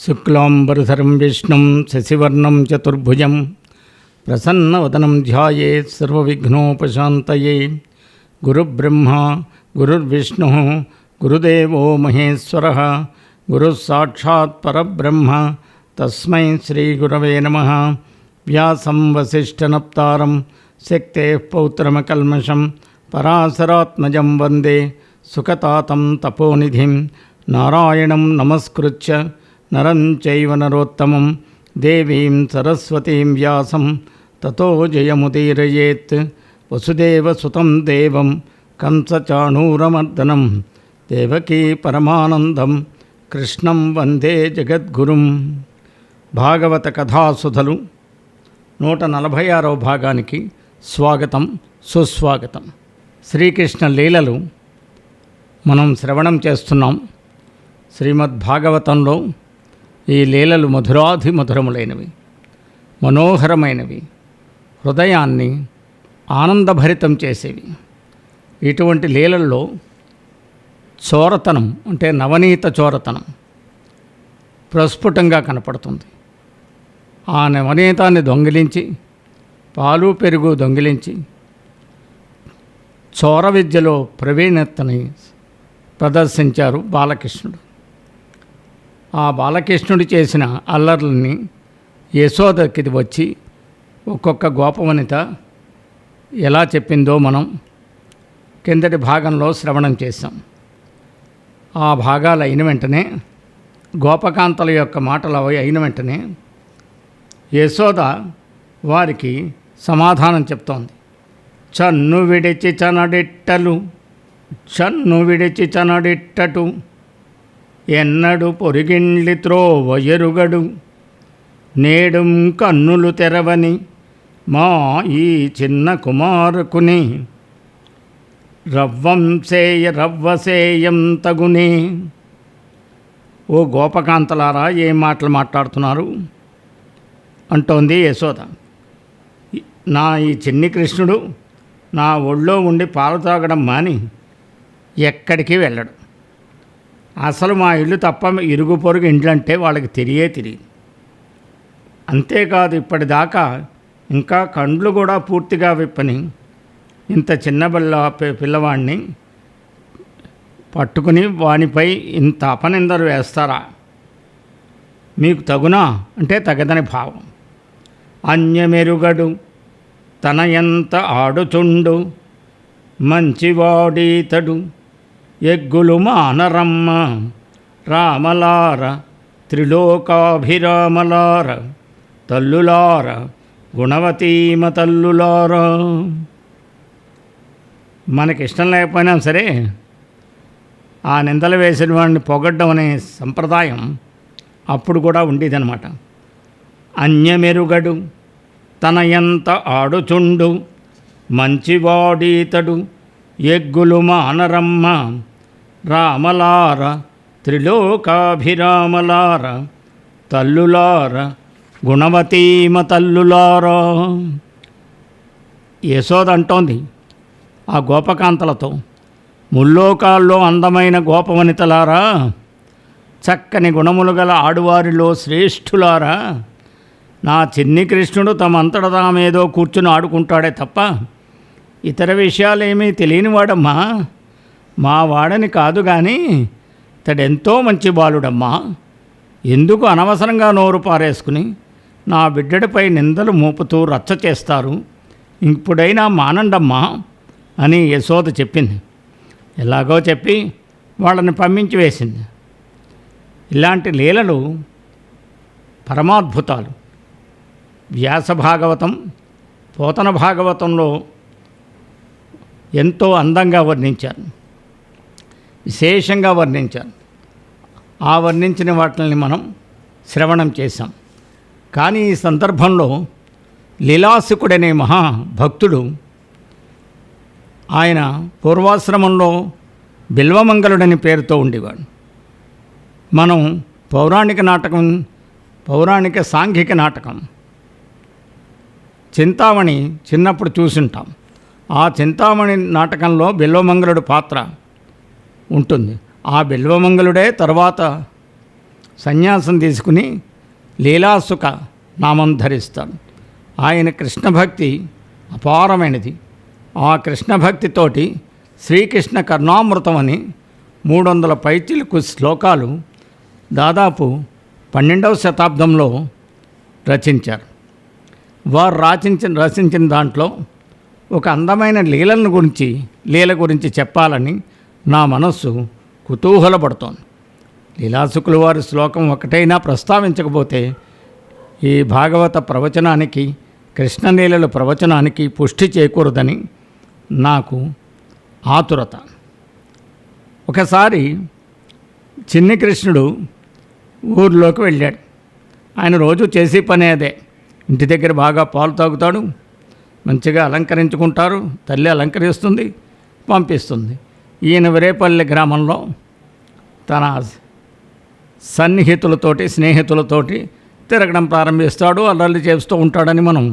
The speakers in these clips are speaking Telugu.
శుక్లాంబరధరం విష్ణుం శశివర్ణం చతుర్భుజం ప్రసన్నవదనం ధ్యాయేత్ సర్వవిఘ్నోపశాంతయే. గురుబ్రహ్మ గురుర్విష్ణు గురుదేవో మహేశ్వరః గురుః సాక్షాత్ పరబ్రహ్మ తస్మై శ్రీగురవే నమః. వ్యాసం వసిష్ఠనప్తారం శక్తేః పౌత్రమకల్మషం పరాశరాత్మజం వందే సుఖతాతం తపోనిధిం. నారాయణం నమస్కృత్య నరం చైవ నరోత్తమం దేవీం సరస్వతీం వ్యాసం తతో జయముదీరయేత్. వసుదేవసుతం దేవం కంసచాణూరమర్దనం దేవకీ పరమానందం కృష్ణం వందే జగద్గురుం. భాగవత కథాసుధలు 146వ భాగానికి స్వాగతం సుస్వాగతం. శ్రీకృష్ణ లీలలు మనం శ్రవణం చేస్తున్నాం. శ్రీమద్భాగవతంలో ఈ లీలలు మధురాధిమధురములైనవి, మనోహరమైనవి, హృదయాన్ని ఆనందభరితం చేసేవి. ఇటువంటి లీలల్లో చోరతనం అంటే నవనీత చోరతనం ప్రస్ఫుటంగా కనపడుతుంది. ఆ నవనీతాన్ని దొంగిలించి, పాలు పెరుగు దొంగిలించి చోర విద్యలో ప్రవీణతని ప్రదర్శించారు బాలకృష్ణుడు. ఆ బాలకృష్ణుడు చేసిన అల్లర్లని యశోదకి వచ్చి ఒక్కొక్క గోపవనిత ఎలా చెప్పిందో మనం కిందటి భాగంలో శ్రవణం చేశాం. ఆ భాగాలు అయిన వెంటనే, గోపకాంతల యొక్క మాటలు అవి అయిన వెంటనే యశోద వారికి సమాధానం చెప్తోంది. చన్ను విడిచి చనడిట్టలు చన్ను విడిచి చనడిట్టటు ఎన్నడు పొరిగిండ్లి త్రోవ ఎరుగడు నేడుం కన్నులు తెరవని మా ఈ చిన్న కుమారుకుని రవ్వసేయం తగునే. ఓ గోపకాంతలారా, ఏం మాటలు మాట్లాడుతున్నారు అంటోంది యశోద. నా ఈ చిన్ని కృష్ణుడు నా ఒళ్ళో ఉండి పాలు తాగడం మాని ఎక్కడికి వెళ్ళడు. అసలు మా ఇల్లు తప్ప ఇరుగు పొరుగు ఇండ్లంటే వాళ్ళకి తెలియదు. అంతేకాదు, ఇప్పటిదాకా ఇంకా కండ్లు కూడా పూర్తిగా విప్పని ఇంత చిన్న పిల్లవాడిని పట్టుకుని వానిపై ఇంత అపనిందరు వేస్తారా? మీకు తగునా అంటే తగదని భావం. అన్యమెరుగడు తన ఎంత ఆడుచుండు మంచివాడీతడు ఎగ్గులు మానరమ్మ రామలార త్రిలోకాభిరామలార తల్లులార గుణవతీమ తల్లులార. మనకిష్టం లేకపోయినా సరే ఆ నిందలు వేసిన వాడిని పొగడ్డం అనే సంప్రదాయం అప్పుడు కూడా ఉండేదన్నమాట. అన్యమెరుగడు తన ఎంత ఆడుచుండు మంచివాడీతడు ఎగ్గులు మానరమ్మ రామలార త్రిలోకాభిరామలార తల్లులార గుణవతీమ తల్లులార. యశోద అంటోంది ఆ గోపకాంతలతో, ముల్లోకాల్లో అందమైన గోపవనితలారా, చక్కని గుణములు గల ఆడువారిలో శ్రేష్ఠులారా, నా చిన్ని కృష్ణుడు తమంతట తామేదో కూర్చుని ఆడుకుంటాడే తప్ప ఇతర విషయాలేమీ తెలియనివాడమ్మా. మా వాడని కాదు కానీ ఇతడెంతో మంచి బాలుడమ్మా. ఎందుకు అనవసరంగా నోరు పారేసుకుని నా బిడ్డడిపై నిందలు మోపుతూ రచ్చ చేస్తారు? ఇప్పుడైనా మానండమ్మా అని యశోద చెప్పింది. ఎలాగో చెప్పి వాళ్ళని పంపించి వేసింది. ఇలాంటి లీలలు పరమాద్భుతాలు. వ్యాస భాగవతం, పోతన భాగవతంలో ఎంతో అందంగా వర్ణించారు, విశేషంగా వర్ణించారు. ఆ వర్ణించిన వాటిని మనం శ్రవణం చేశాం. కానీ ఈ సందర్భంలో లీలాసుకుడనే మహాభక్తుడు, ఆయన పూర్వాశ్రమంలో బిల్వమంగళుడని పేరుతో ఉండేవాడు. మనం పౌరాణిక సాంఘిక నాటకం చింతామణి చిన్నప్పుడు చూసుంటాం. ఆ చింతామణి నాటకంలో బిల్వమంగళుడు పాత్ర ఉంటుంది. ఆ బిల్వమంగళుడే తర్వాత సన్యాసం తీసుకుని లీలాసుక నామం ధరిస్తాడు. ఆయన కృష్ణ భక్తి అపారమైనది. ఆ కృష్ణ భక్తితోటి శ్రీకృష్ణ కరుణామృతం అని 300 పైచిలకు శ్లోకాలు దాదాపు 12వ శతాబ్దంలో రచించారు. వారు రచించిన దాంట్లో ఒక అందమైన లీల గురించి చెప్పాలని నా మనస్సు కుతూహలపడుతోంది. లీలాసుకుల వారి శ్లోకం ఒకటైనా ప్రస్తావించకపోతే ఈ భాగవత ప్రవచనానికి, కృష్ణలీలల ప్రవచనానికి పుష్టి చేకూరదని నాకు ఆతురత. ఒకసారి చిన్ని కృష్ణుడు ఊర్లోకి వెళ్ళాడు. ఆయన రోజు చేసే పని అదే. ఇంటి దగ్గర బాగా పాలు తాగుతాడు, మంచిగా అలంకరించుకుంటారు, తల్లి అలంకరిస్తుంది, పంపిస్తుంది. ఈయన విరేపల్లి గ్రామంలో తన సన్నిహితులతోటి, స్నేహితులతోటి తిరగడం ప్రారంభిస్తాడు, అల్లర్లు చేస్తూ ఉంటాడని మనం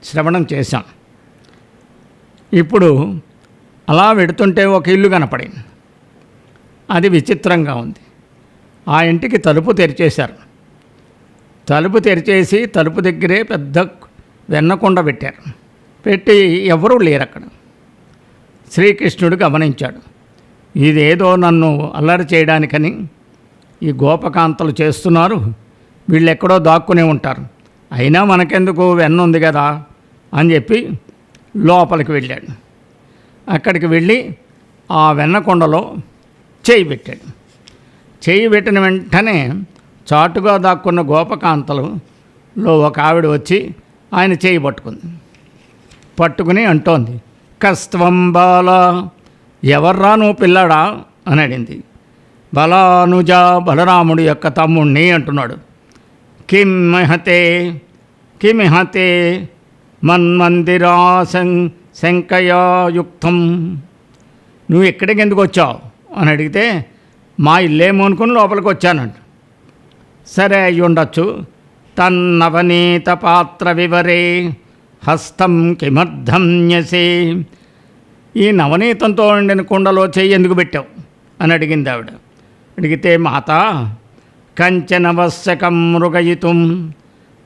శ్రవణం చేశాం. ఇప్పుడు అలా వెడుతుంటే ఒక ఇల్లు కనపడింది. అది విచిత్రంగా ఉంది. ఆ ఇంటికి తలుపు తెరిచేశారు. తలుపు తెరిచేసి తలుపు దగ్గరే పెద్ద వెన్నకొండ పెట్టారు. పెట్టి ఎవరూ లేరు అక్కడ. శ్రీకృష్ణుడు గమనించాడు, ఇదేదో నన్ను అల్లరి చేయడానికని ఈ గోపకాంతలు చేస్తున్నారు, వీళ్ళు ఎక్కడో దాక్కునే ఉంటారు, అయినా మనకెందుకు, వెన్న ఉంది కదా అని చెప్పి లోపలికి వెళ్ళాడు. అక్కడికి వెళ్ళి ఆ వెన్నకొండలో చేయి పెట్టాడు. చేయి పెట్టిన వెంటనే చాటుగా దాక్కున్న గోపకాంతలలో ఒక ఆవిడ వచ్చి ఆయన చేయి పట్టుకుని అంటోంది, కస్త్వం బాల, ఎవర్రా నువ్వు పిల్లాడా అని అడిగింది. బలానుజ, బలరాముడి యొక్క తమ్ముణ్ణి అంటున్నాడు. కిమిహతే మన్మందిరా శంకయాయుక్తం, నువ్వు ఎక్కడికి ఎందుకు వచ్చావు అని అడిగితే, మా ఇల్లేమో అనుకుని లోపలికి వచ్చానంట. సరే అయ్యి ఉండొచ్చు. తన్నవనీత పాత్ర వివరే హస్తం కిమర్థం న్యసే, ఈ నవనీతంతో ఉండిన కుండలో చెయ్యి ఎందుకు పెట్టావు అని అడిగింది ఆవిడ. అడిగితే, మాత కంచనవశ్యకం మృగయితుం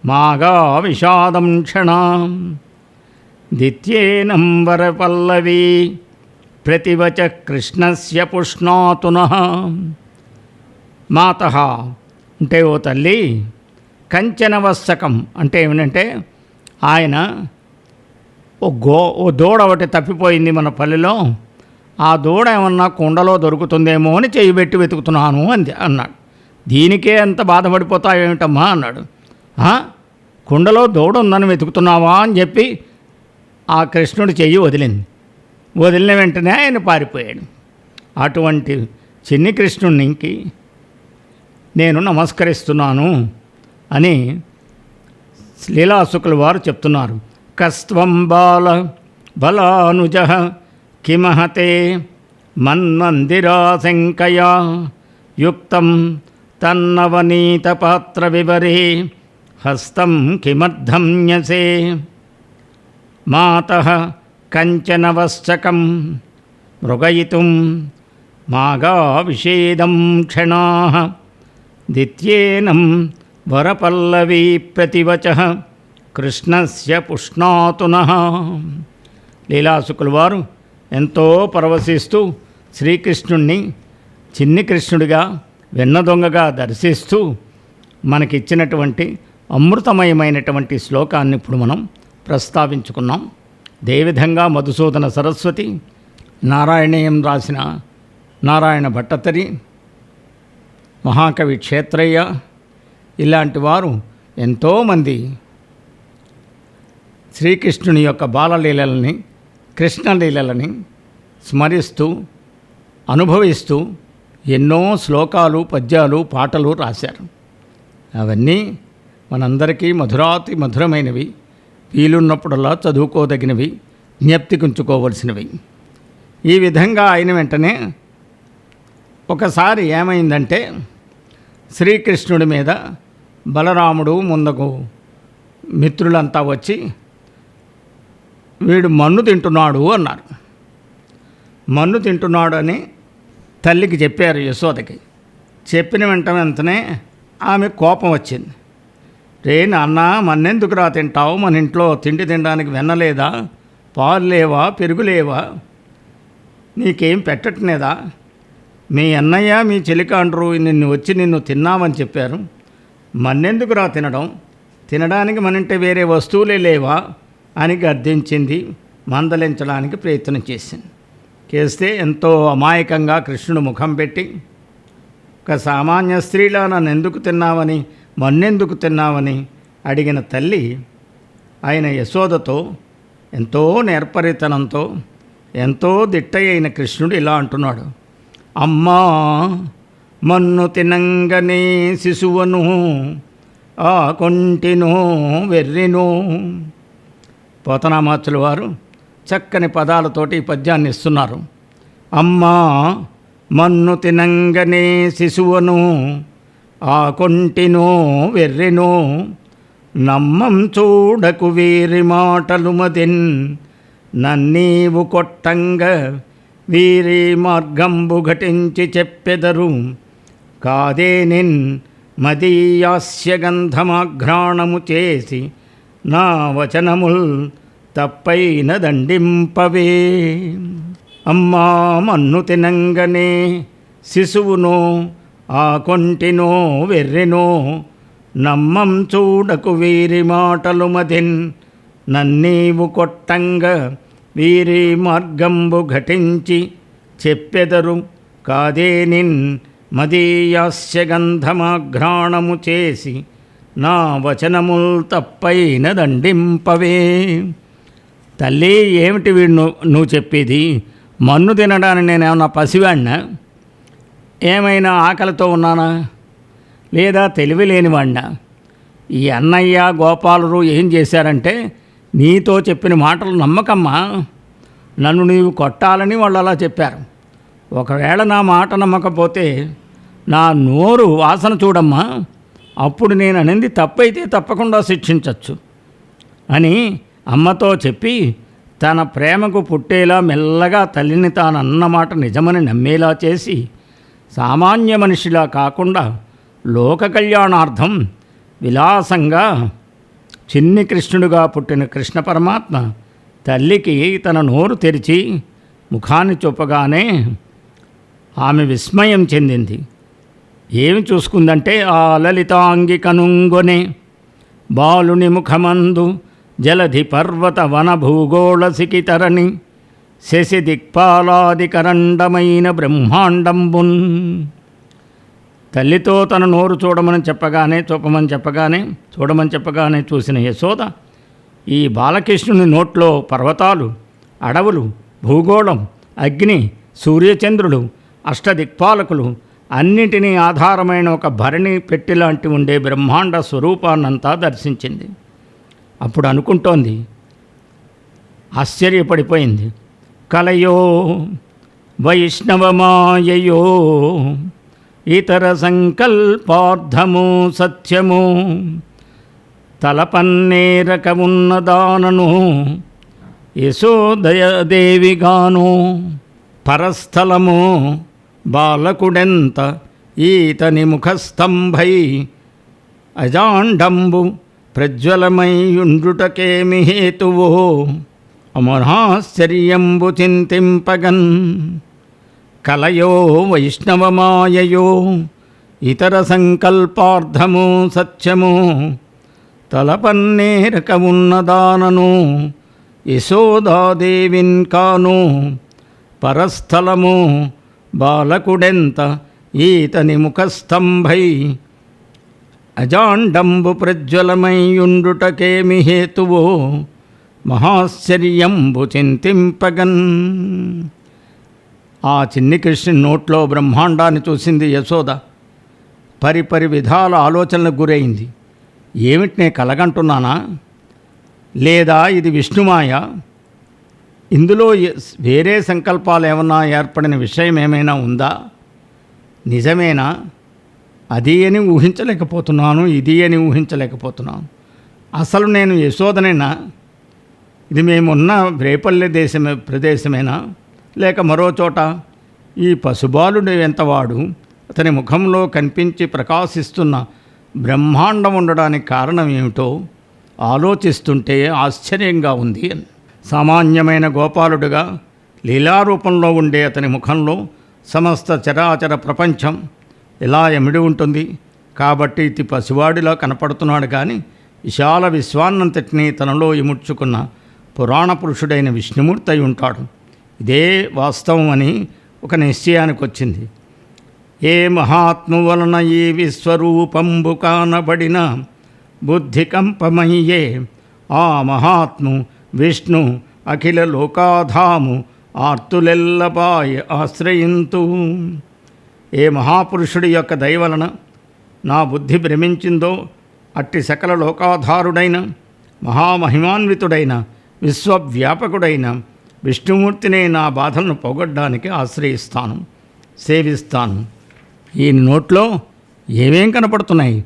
మాగా విషాదం క్షణం దిత్యేనం వరపల్లవీ ప్రతివచ కృష్ణస్య పుష్ణాతునః. మాత అంటే ఓ తల్లి, కంచనవశ్యకం అంటే ఏమిటంటే, ఆయన ఓ దూడ ఒకటి తప్పిపోయింది మన పల్లెలో, ఆ దూడ ఏమన్నా కుండలో దొరుకుతుందేమో అని చెయ్యి పెట్టి వెతుకుతున్నాను అన్నాడు. దీనికే ఎంత బాధపడిపోతావేమిటమ్మా అన్నాడు. కుండలో దూడ ఉందని వెతుకుతున్నావా అని చెప్పి ఆ కృష్ణుడి చెయ్యి వదిలిన వెంటనే ఆయన పారిపోయాడు. అటువంటి చిన్ని కృష్ణునికి నేను నమస్కరిస్తున్నాను అని లీలాసుకుల వారు చెప్తున్నారు. కస్త్వం బాల బలానుజ కిమహతే మన్మందిరా శంకయా యుక్తం తన్నవనీత పాత్ర వివరే హస్తం కిమర్థం న్యసే. మాతః కంచనవశ్చకం మృగయితుం మాగా విషేదం క్షణాః దిత్యేనం వరపల్లవీ ప్రతివచః కృష్ణస్య పుష్ణాతునః. లీలాసుకుల వారు ఎంతో పరవశిస్తూ శ్రీకృష్ణుణ్ణి చిన్ని కృష్ణుడిగా, వెన్న దొంగగా దర్శిస్తూ మనకిచ్చినటువంటి అమృతమయమైనటువంటి శ్లోకాన్ని ఇప్పుడు మనం ప్రస్తావించుకున్నాం. అదేవిధంగా మధుసూదన సరస్వతి, నారాయణీయం రాసిన నారాయణ భట్టత్తరి, మహాకవి క్షేత్రయ్య, ఇలాంటి వారు ఎంతోమంది శ్రీకృష్ణుని యొక్క బాలలీలలని, కృష్ణలీలలని స్మరిస్తూ అనుభవిస్తూ ఎన్నో శ్లోకాలు, పద్యాలు, పాటలు రాశారు. అవన్నీ మనందరికీ మధురాతి మధురమైనవి, వీలున్నప్పుడల్లా చదువుకోదగినవి, జ్ఞప్తికుంచుకోవలసినవి. ఈ విధంగా అయిన వెంటనే ఒకసారి ఏమైందంటే, శ్రీకృష్ణుడి మీద బలరాముడు ముందుకు మిత్రులంతా వచ్చి, వీడు మన్ను తింటున్నాడు అన్నారు. మన్ను తింటున్నాడు అని తల్లికి చెప్పారు, యశోదకి. చెప్పిన వెంటనే ఆమె కోపం వచ్చింది. రే నాన్న, మన్నెందుకురా తింటావు? మన ఇంట్లో తిండి తినడానికి వెన్నలేదా, పాలు లేవా, పెరుగు లేవా, నీకేం పెట్టట్లేదా? మీ అన్నయ్య మీ చెలికాండ్రు నిన్ను తిన్నామని చెప్పారు. మన్నెందుకురా తినడం? తినడానికి మన ఇంటి వేరే వస్తువులే లేవా అని గద్దించింది. మందలించడానికి ప్రయత్నం చేస్తే ఎంతో అమాయకంగా కృష్ణుడు ముఖం పెట్టి, ఒక సామాన్య స్త్రీలా నన్ను ఎందుకు తిన్నావని, మన్నెందుకు తిన్నావని అడిగిన తల్లి ఆయన యశోదతో ఎంతో నేర్పరితనంతో ఎంతో దిట్టయైన కృష్ణుడు ఇలా అంటున్నాడు. అమ్మా, మన్ను తినంగనే శిశువను, ఆ కొంటినో వెర్రినో. పోతనామాచుల వారు చక్కని పదాలతోటి ఈ పద్యాన్ని ఇస్తున్నారు. అమ్మా, మన్ను తినంగనే శిశువను, ఆ కొంటినో వెర్రెనో, నమ్మం చూడకు వీరి మాటలు మదిన్, నన్నీవు కొట్టంగ వీరి మార్గంబు ఘటించి చెప్పెదరు, కాదే నిన్ మదీయాస్య గంధమాఘ్రాణము చేసి, నా వచనముల్ తప్పైన దండింపవే. అమ్మా, మన్ను తినంగనే శిశువునో, ఆ కొంటినో వెర్రెనో, నమ్మం చూడకు వీరి మాటలు మదిన్, నన్నీవు కొట్టంగ వీరి మార్గంబు ఘటించి చెప్పెదరు, కాదే నిన్ మదీయాస్య గంధమాఘ్రాణము చేసి, నా వచనముల్ తప్పైన దండింపవే. తల్లి, ఏమిటి వీడు నువ్వు చెప్పేది? మన్ను తినడానికి నేనేమన్నా పసివాడినా? ఏమైనా ఆకలితో ఉన్నానా? లేదా తెలివి లేనివాడినా? ఈ అన్నయ్య గోపాలురు ఏం చేశారంటే, నీతో చెప్పిన మాటలు నమ్మకమ్మా. నన్ను నీవు కొట్టాలని వాళ్ళు అలా చెప్పారు. ఒకవేళ నా మాట నమ్మకపోతే నా నోరు వాసన చూడమ్మా, అప్పుడు నేను అనేది తప్పైతే తప్పకుండా శిక్షించవచ్చు అని అమ్మతో చెప్పి, తన ప్రేమకు పుట్టేలా మెల్లగా తల్లిని తాను అన్నమాట నిజమని నమ్మేలా చేసి, సామాన్య మనిషిలా కాకుండా లోక కళ్యాణార్థం విలాసంగా చిన్ని కృష్ణుడుగా పుట్టిన కృష్ణ పరమాత్మ తల్లికి తన నోరు తెరిచి ముఖాన్ని చూపగానే ఆమె విస్మయం చెందింది. ఏమి చూసుకుందంటే, ఆ లలితాంగి కనుంగొనే బాలుని ముఖమందు జలధి పర్వత వన భూగోళ సికితరణి శశి దిక్పాలాదికరండమైన బ్రహ్మాండంబున్. తల్లితో తన నోరు చూడమని చెప్పగానే చూసిన యశోద ఈ బాలకృష్ణుని నోట్లో పర్వతాలు, అడవులు, భూగోళం, అగ్ని, సూర్యచంద్రులు, అష్టదిక్పాలకులు అన్నింటినీ ఆధారమైన ఒక భరణి పెట్టిలాంటి ఉండే బ్రహ్మాండ స్వరూపాన్నంతా దర్శించింది. అప్పుడు అనుకుంటోంది, ఆశ్చర్యపడిపోయింది. కలయో వైష్ణవమాయయో ఇతర సంకల్పార్థము సత్యము, తలపన్నేరక ఉన్నదానను యశోదయదేవిగాను, పరస్థలము బాలకుడెంత ఈతని ముఖస్తంభై, అజాండంబు ప్రజ్వలమైయుండుటకేమి హేతువో, అమరాశ్చర్యంబు చింతింపగన్. కలయో వైష్ణవమాయయో ఇతర సంకల్పార్థము సత్యము, తలపన్నేరక ఉన్నదానను యశోదాదేవిన్ కాను, పరస్థలము బాలకుడెంత ఈతని ముఖస్తంభై, అజాండంబు ప్రజ్వలమైయుండుటకేమి హేతువో, మహాశ్చర్యంబు చింతింపగన్. ఆ చిన్ని కృష్ణుని నోట్లో బ్రహ్మాండాన్ని చూసింది యశోద. పరిపరి విధాల ఆలోచనలకు గురైంది. ఏమిటి నే కలగంటున్నానా, లేదా ఇది విష్ణుమాయ? ఇందులో వేరే సంకల్పాలు ఏమన్నా ఏర్పడిన విషయం ఏమైనా ఉందా? నిజమేనా? అది అని ఊహించలేకపోతున్నాను, ఇది అని ఊహించలేకపోతున్నాను. అసలు నేను యశోదనేనా? ఇది మేమున్న రేపల్లె ప్రదేశమేనా, లేక మరో చోట? ఈ పశుబాలుడు ఎంతవాడు, అతని ముఖంలో కనిపించి ప్రకాశిస్తున్న బ్రహ్మాండం ఉండడానికి కారణం ఏమిటో ఆలోచిస్తుంటే ఆశ్చర్యంగా ఉంది అని. సామాన్యమైన గోపాలుడుగా లీలారూపంలో ఉండే అతని ముఖంలో సమస్త చరాచర ప్రపంచం ఇలా ఎమిడి ఉంటుంది. కాబట్టి ఇది పసివాడిలా కనపడుతున్నాడు కానీ విశాల విశ్వాన్నంతటినీ తనలో ఇముడ్చుకున్న పురాణ పురుషుడైన విష్ణుమూర్తి అయి ఉంటాడు. ఇదే వాస్తవం అని ఒక నిశ్చయానికి వచ్చింది. ఏ మహాత్ము వలన ఈ విశ్వరూపంబు కానబడిన బుద్ధి కంపమయ్యే ఆ మహాత్ము విష్ణు అఖిల లోకాధాము ఆర్తులెల్లబాయ ఆశ్రయింతు. ఏ మహాపురుషుడి యొక్క దయ వలన నా బుద్ధి భ్రమించిందో అట్టి సకల లోకాధారుడైన మహామహిమాన్వితుడైన విశ్వవ్యాపకుడైన విష్ణుమూర్తినే నా బాధలను పోగొట్టడానికి ఆశ్రయిస్తాను, సేవిస్తాను. ఈ నోట్లో ఏమేం కనపడుతున్నాయి?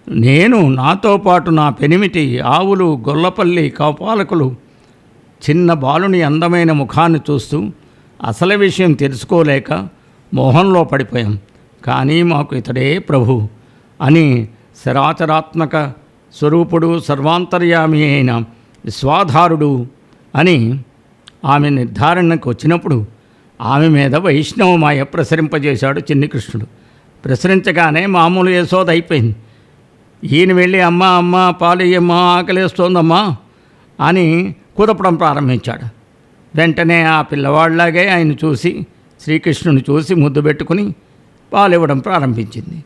నేను, నాతో పాటు నా పెనిమిటి, ఆవులు, గొల్లపల్లి కాపాలకులు చిన్న బాలుని అందమైన ముఖాన్ని చూస్తూ అసలు విషయం తెలుసుకోలేక మోహంలో పడిపోయాం. కానీ మాకు ఇతడే ప్రభు అని సరాచరాత్మక స్వరూపుడు, సర్వాంతర్యామి అయిన విశ్వాధారుడు అని ఆమె నిర్ధారణకు వచ్చినప్పుడు ఆమె మీద వైష్ణవమాయ ప్రసరింపజేశాడు చిన్ని కృష్ణుడు. ప్రసరించగానే మామూలు యశోద అయిపోయింది. ఈయన వెళ్ళి అమ్మ అమ్మ పాలయ్యమ్మ ఆకలేస్తోందమ్మా అని కుదపడం ప్రారంభించాడు. వెంటనే ఆ పిల్లవాడిలాగే ఆయన చూసి శ్రీకృష్ణుని చూసి ముద్దు పెట్టుకుని పాలివ్వడం ప్రారంభించింది.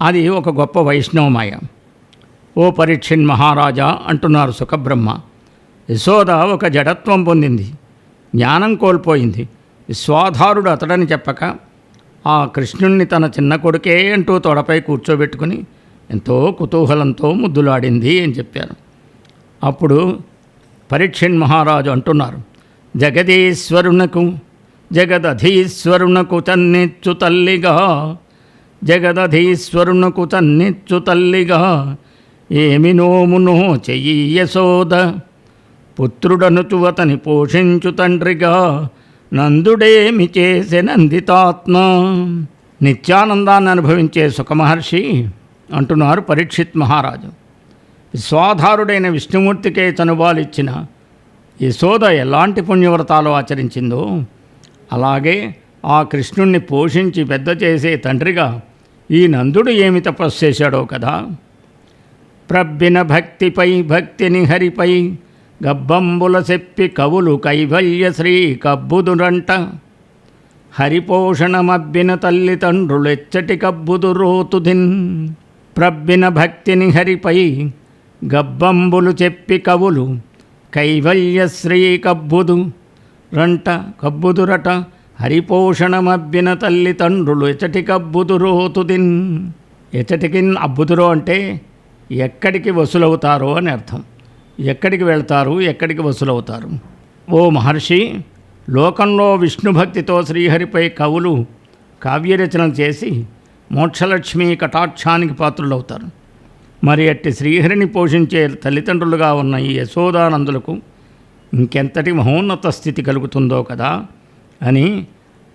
అది ఒక గొప్ప వైష్ణవమాయ. ఓ పరీక్షిన్ మహారాజా అంటున్నారు సుఖబ్రహ్మ, యశోద ఒక జడత్వం పొందింది, జ్ఞానం కోల్పోయింది. విశ్వాధారుడు అతడని చెప్పక ఆ కృష్ణుణ్ణి తన చిన్న కొడుకే అంటూ తొడపై కూర్చోబెట్టుకుని ఎంతో కుతూహలంతో ముద్దులాడింది అని చెప్పారు. అప్పుడు పరీక్షిన్ మహారాజు అంటున్నారు, జగదీశ్వరునకు జగదధీశ్వరునకు తన్నిచ్చు తల్లిగా, జగదధీశ్వరునకు తన్నిచ్చు తల్లిగా ఏమి నోమునో చెయ్యి యశోద, పుత్రుడనుచు అతని పోషించు తండ్రిగా నందుడేమి చేసే నందితాత్మ. నిత్యానందాన్ని అనుభవించే సుఖమహర్షి అంటున్నారు పరీక్షిత్ మహారాజు. విశ్వాధారుడైన విష్ణుమూర్తికే చనుబాలిచ్చిన యశోద ఎలాంటి పుణ్యవ్రతాలు ఆచరించిందో అలాగే ఆ కృష్ణుణ్ణి పోషించి పెద్ద చేసే తండ్రిగా ఈ నందుడు ఏమి తపస్సు చేశాడో కదా. ప్రబ్బిన భక్తిపై భక్తిని హరిపై గబ్బంబుల చెప్పి కవులు కైవల్య శ్రీ కబ్బుదురంట, హరిపోషణమబ్బిన తల్లిదండ్రులెచ్చటి కబ్బుదురోతుదిన్. ప్రబ్బిన భక్తిని హరిపై గబ్బంబులు చెప్పి కవులు కైవల్య శ్రీ కబ్బుదు రంట, కబ్బుదురట, హరిపోషణమబ్బిన తల్లిదండ్రులు ఎచ్చటి కబ్బుదురోతుదిన్. ఎచ్చటికిన్ అబ్బుదురో అంటే ఎక్కడికి వసూలవుతారో అని అర్థం. ఎక్కడికి వెళ్తారు, ఎక్కడికి వసూలవుతారు. ఓ మహర్షి, లోకంలో విష్ణుభక్తితో శ్రీహరిపై కవులు కావ్యరచనలు చేసి మోక్షలక్ష్మి కటాక్షానికి పాత్రులవుతారు. మరి అట్టి శ్రీహరిని పోషించే తల్లిదండ్రులుగా ఉన్న ఈ యశోదానందులకు ఇంకెంతటి మహోన్నత స్థితి కలుగుతుందో కదా అని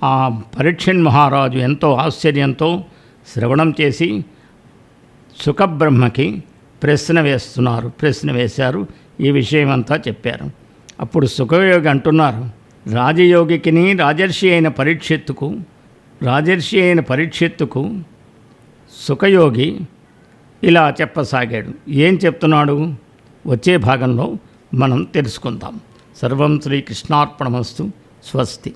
ఆ పరీక్షిన్ మహారాజు ఎంతో ఆశ్చర్యంతో శ్రవణం చేసి సుఖబ్రహ్మకి ప్రశ్న వేశారు. ఈ విషయం అంతా చెప్పారు. అప్పుడు సుఖయోగి అంటున్నారు, రాజయోగికిని రాజర్షి అయిన పరీక్షిత్తుకు సుఖయోగి ఇలా చెప్పసాగాడు. ఏం చెప్తున్నాడు వచ్చే భాగంలో మనం తెలుసుకుందాం. సర్వం శ్రీకృష్ణార్పణమస్తు. స్వస్తి.